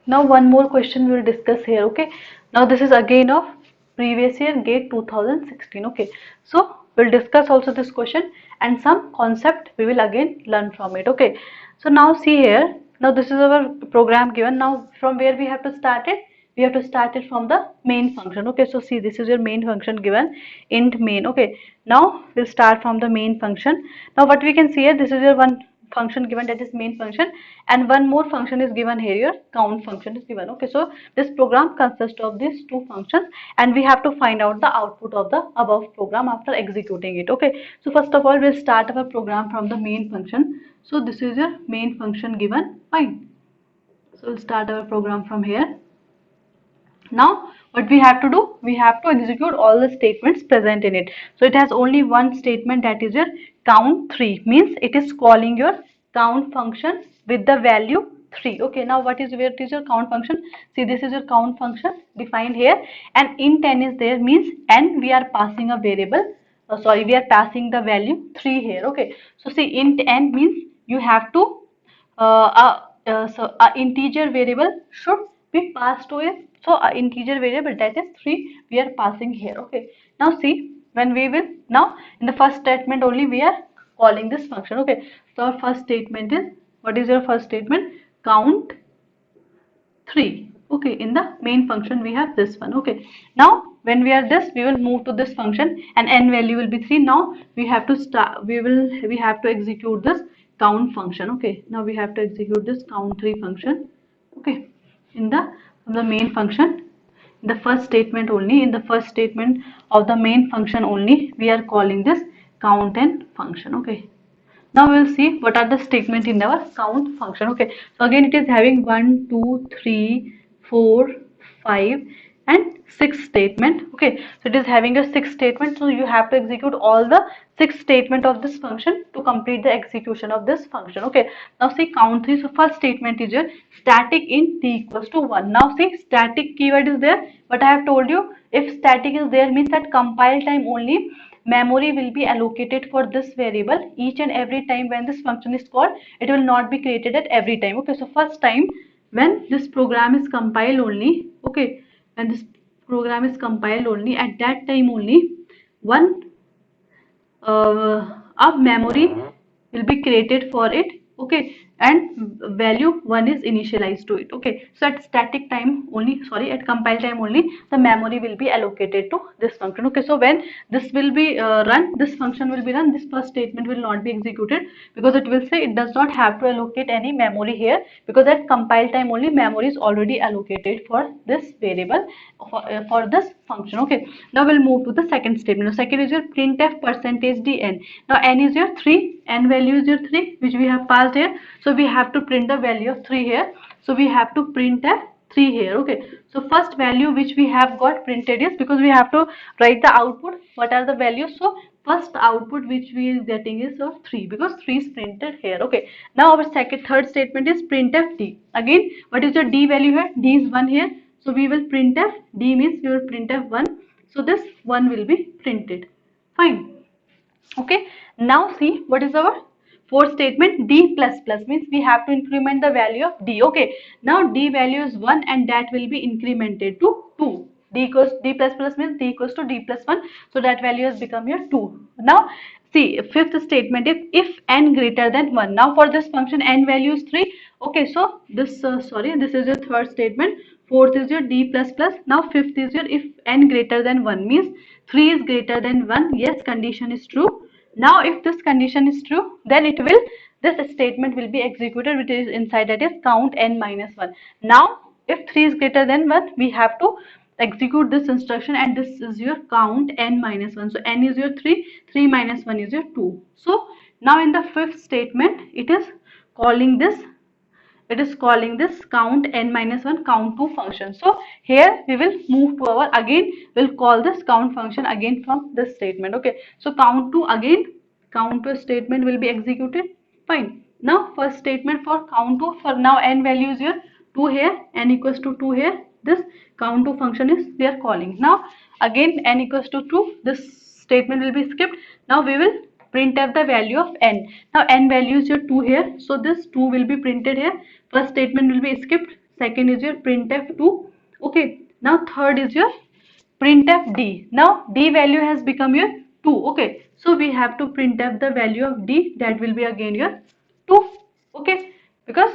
Now one more question we will discuss here. Okay, now this is again of previous year GATE 2016. Okay, so we'll discuss also this question and some concept we will again learn from it. Okay, so now see here, now this is our program given. Now from where we have to start it, we have to start it from the main function. Okay, so see, this is your main function given, int main. Okay, now we'll start from the main function. Now what we can see here, this is your one function given, that is main function, and one more function is given here, your count function is given. Okay, so this program consists of these two functions and we have to find out the output of the above program after executing it. Okay, so first of all we'll start our program from the main function. So this is your main function given. Fine, so we'll start our program from here. Now what we have to do, we have to execute all the statements present in it. So it has only one statement, that is your count3, means it is calling your count function with the value 3. Okay, now where is your count function? See, this is your count function defined here, and int n is there, means n we are passing a variable, we are passing the value 3 here. Okay, so see, int n means you have to so a integer variable should be passed to it. So a integer variable, that is 3, we are passing here. Okay, now see, when we will, now in the first statement only we are calling this function. Okay, so our first statement is, what is your first statement? Count 3. Okay, in the main function we have this one. Okay, now when we are this, we will move to this function and n value will be 3. Now we have to start, we have to execute this count function. Okay, now we have to execute this count3 function. Okay, in the main function, in the first statement only, in the first statement of the main function only, we are calling this count n function. Okay, now we will see what are the statement in our count function. Okay, so again it is having 1, 2, 3, 4, 5 and 6 statement. Okay, so it is having a 6 statement, so you have to execute all the 6 statement of this function to complete the execution of this function. Okay, now see count3. So first statement is your static int t equals to 1. Now see, static keyword is there, but I have told you, if static is there means at compile time only memory will be allocated for this variable. Each and every time when this function is called, it will not be created at every time. Okay, so first time when this program is compiled only, okay, when this program is compiled only, at that time only one a memory will be created for it. Okay, and value 1 is initialized to it. Okay, so at static time only, at compile time only, the memory will be allocated to this function. Okay, so when this will be run, this function will be run, this first statement will not be executed, because it will say it does not have to allocate any memory here, because at compile time only memory is already allocated for this variable, for this function. Okay, now we'll move to the second statement. The second is your printf percentage dn. Now n is your 3, n value is your 3 which we have passed here, so we have to print the value of 3 here, so we have to print a 3 here. Okay, so first value which we have got printed is, because we have to write the output, what are the values, so first output which we is getting is of 3, because 3 is printed here. Okay, now our third statement is printf d. Again, what is your d value here? D is 1 here, so we will printf d, means we will printf 1, so this 1 will be printed. Fine. Okay, now see what is our fourth statement, d plus plus, means we have to increment the value of d. Okay, now d value is 1 and that will be incremented to 2. D plus plus means d equals to d plus 1, so that value has become your 2. Now see, fifth statement, if n greater than 1. Now for this function n value is 3. Okay, so this this is your third statement. Fourth is your d plus plus. Now fifth is your if n greater than 1, means 3 is greater than 1. Yes, condition is true. Now if this condition is true, then it will, this statement will be executed, which is inside, that is count n minus 1. Now if 3 is greater than 1, we have to execute this instruction, and this is your count n minus 1. So n is your 3, 3 minus 1 is your 2. So now in the fifth statement, it is calling this, count n minus 1 count 2 function. So here we will move to our, again we'll call this count function again from this statement. Okay, so count 2, again count 2 statement will be executed. Fine. Now first statement for count 2, for now n value is your 2 here, n equals to 2 here, this count 2 function is we are calling. Now again n equals to 2, this statement will be skipped. Now we will printf the value of n. Now n value is your 2 here, so this 2 will be printed here. First statement will be skipped, second is your printf2. Okay, now third is your printf d. Now d value has become your 2. Okay, so we have to printf the value of d, that will be again your 2. Okay, because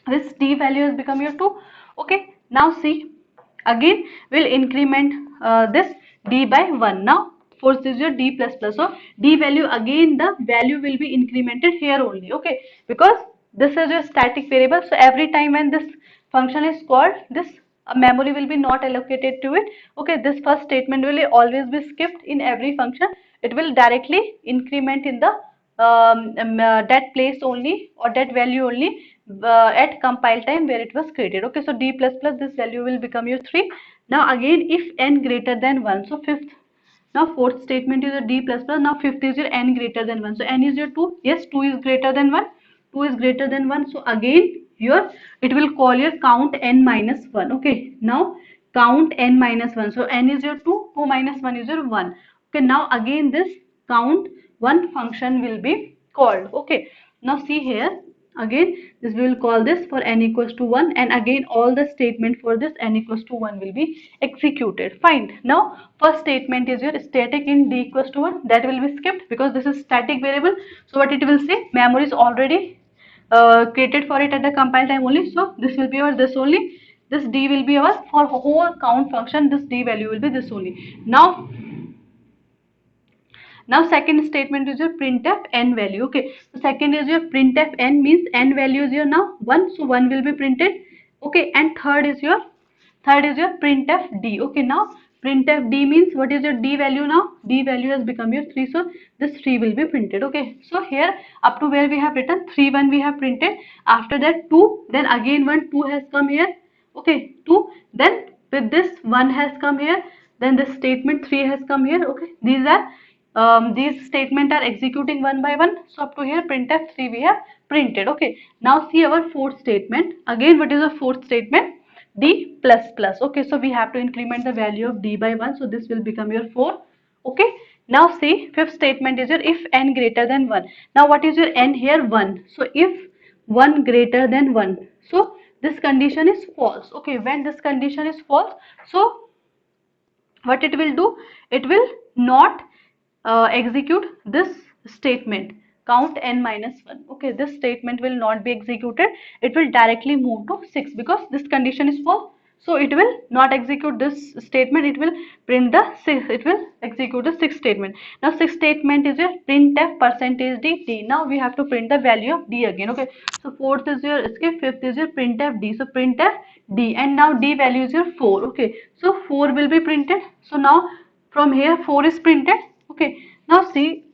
this d value has become your 2. Okay, now see, again we'll increment this d by 1. Now fourth is your d plus plus, so d value, again the value will be incremented here only. Okay, because this is your static variable, so every time when this function is called, this memory will be not allocated to it. Okay, this first statement will always be skipped in every function. It will directly increment in the that place only, or that value only at compile time where it was created. Okay, so d plus plus, this value will become your 3. Now again, if n greater than 1, so fifth, now fourth statement is a d plus plus. Now fifth is your n greater than 1, so n is your 2. Yes, 2 is greater than 1. 2 is greater than 1, so again your, it will call your count n minus 1. Okay, now count n minus 1, so n is your 2, 2 minus 1 is your 1. Okay, now again this count 1 function will be called. Okay, now see here, again this, we will call this for n equals to 1, and again all the statement for this n equals to 1 will be executed. Fine. Now first statement is your static in d equals to 1, that will be skipped because this is static variable. So what it will say, memory is already created for it at the compile time only, so this will be our this only. This d will be our, for whole count function, this d value will be this only. Now second statement is your printf n value. Okay, so second is your printf n, means n value is your now 1, so 1 will be printed. Okay, and third is your printf d. Okay, now printf d means, what is your d value? Now d value has become your 3, so this 3 will be printed. Okay, so here up to where we have written 3 1 we have printed, after that 2, then again 1 2 has come here. Okay, 2, then with this 1 has come here, then this statement 3 has come here. Okay, these statements are executing one by one, so up to here printf 3 we have printed. Okay, now see our fourth statement. Again, what is the fourth statement? D plus plus. Okay, so we have to increment the value of d by 1, so this will become your 4. Okay, now see, fifth statement is your if n greater than 1. Now what is your n here? 1. So if 1 greater than 1, so this condition is false. Okay, when this condition is false, so what it will do, it will not execute this statement count n minus 1. Okay, this statement will not be executed, it will directly move to 6 because this condition is false. So it will not execute this statement, it will print the 6, it will execute the 6th statement. Now 6th statement is your printf percentage d. Now we have to print the value of d again. Okay, so fourth is your, skip, fifth is your printf d, so printf d, and now d value is your 4. Okay, so 4 will be printed, so now from here 4 is printed. Okay, now see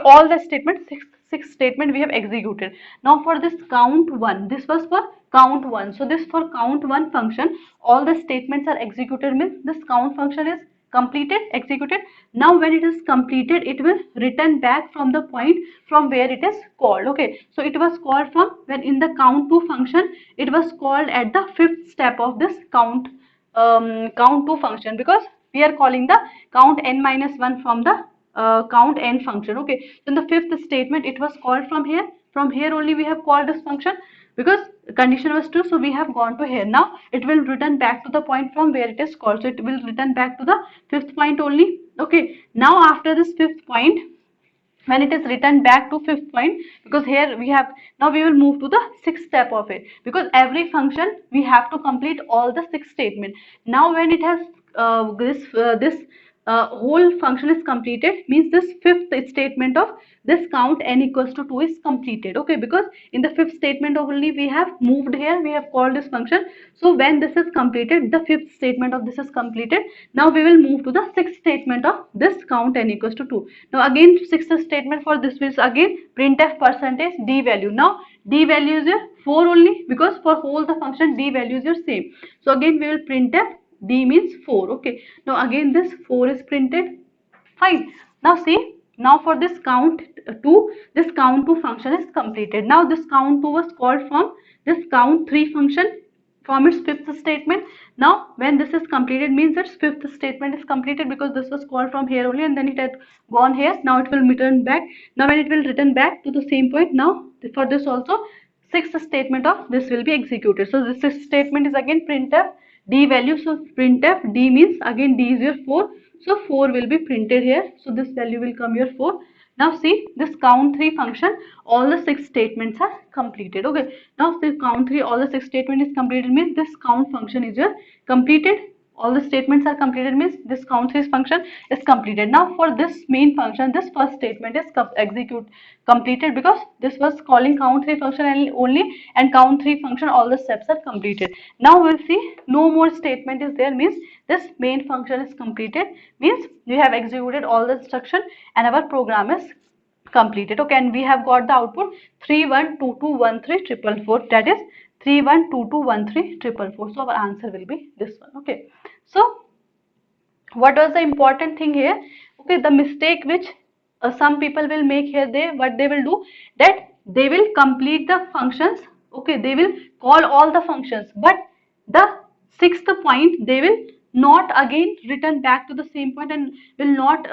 all the statement, six statement we have executed. Now for this count 1, this was for count 1, so this for count 1 function all the statements are executed, means this count function is completed, executed. Now when it is completed, it will return back from the point from where it is called. Okay, so it was called from, when in the count 2 function, it was called at the 5th step of this count 2 function, because we are calling the count n minus 1 from the count n function. Okay, so in the fifth statement it was called from here. From here only we have called this function, because condition was true, so we have gone to here. Now it will return back to the point from where it is called, so it will return back to the 5th point only. Okay, now after this 5th point, when it is returned back to 5th point, because here we have, now we will move to the 6th step of it, because every function we have to complete all the 6 statement. Now when it has this whole function is completed, means this 5th statement of this count n equals to 2 is completed. Okay, because in the 5th statement only we have moved here, we have called this function. So when this is completed, the 5th statement of this is completed, now we will move to the 6th statement of this count n equals to 2. Now again 6th statement for this is again printf percentage d value. Now d value is your 4 only, because for whole the function d value is your same. So again we will printf d means 4. Okay, now again this 4 is printed. Fine. Now see, now for this count 2, this count 2 function is completed. Now this count 2 was called from this count 3 function from its 5th statement. Now when this is completed, means its 5th statement is completed, because this was called from here only and then it had gone here. Now it will return back. Now when it will return back to the same point, now for this also sixth statement of this will be executed. So this sixth statement is again printf d value. So printf d means again d is your 4. So 4 will be printed here. So this value will come here 4. Now see this count3 function, all the 6 statements are completed. Okay, now the count3 all the 6 statement is completed means this count function is your completed. All the statements are completed means this count3 function is completed. Now for this main function, this first statement is completed because this was calling count3 function and only, and count3 function all the steps are completed. Now we'll see no more statement is there means this main function is completed, means we have executed all the instruction and our program is completed. Okay, and we have got the output 31221344, that is 31221344. So our answer will be this one. Okay, so what was the important thing here? Okay, the mistake which some people will make here, what they will do, that they will complete the functions. Okay, they will call all the functions, but the sixth point they will not again return back to the same point and will not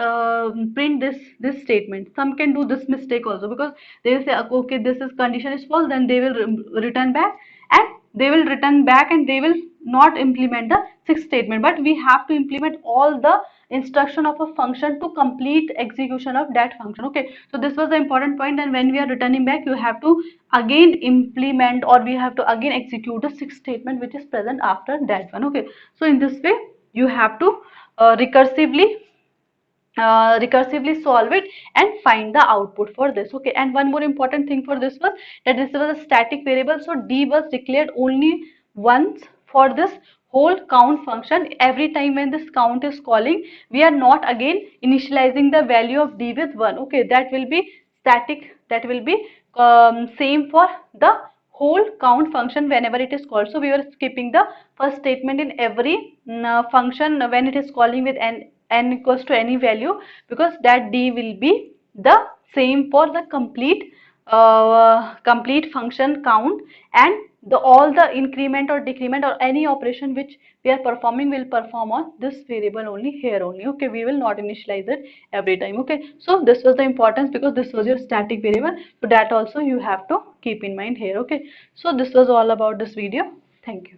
print this statement. Some can do this mistake also, because they will say okay, this is condition is false, then they will return back, and they will return back and they will not implement the sixth statement. But we have to implement all the instruction of a function to complete execution of that function. Okay, so this was the important point, and when we are returning back, you have to again implement, or we have to again execute the sixth statement which is present after that one. Okay, so in this way you have to recursively solve it and find the output for this. Okay, and one more important thing for this was that this was a static variable, so d was declared only once for this whole count function. Every time when this count is calling, we are not again initializing the value of d with 1. Okay, that will be static, that will be same for the whole count function whenever it is called. So we were skipping the first statement in every function when it is calling with n equals to any value, because that d will be the same for the complete function count, and all the increment or decrement or any operation which we are performing will perform on this variable only, here only. Okay, we will not initialize it every time. Okay, so this was the importance, because this was your static variable, so that also you have to keep in mind here. Okay, so this was all about this video. Thank you.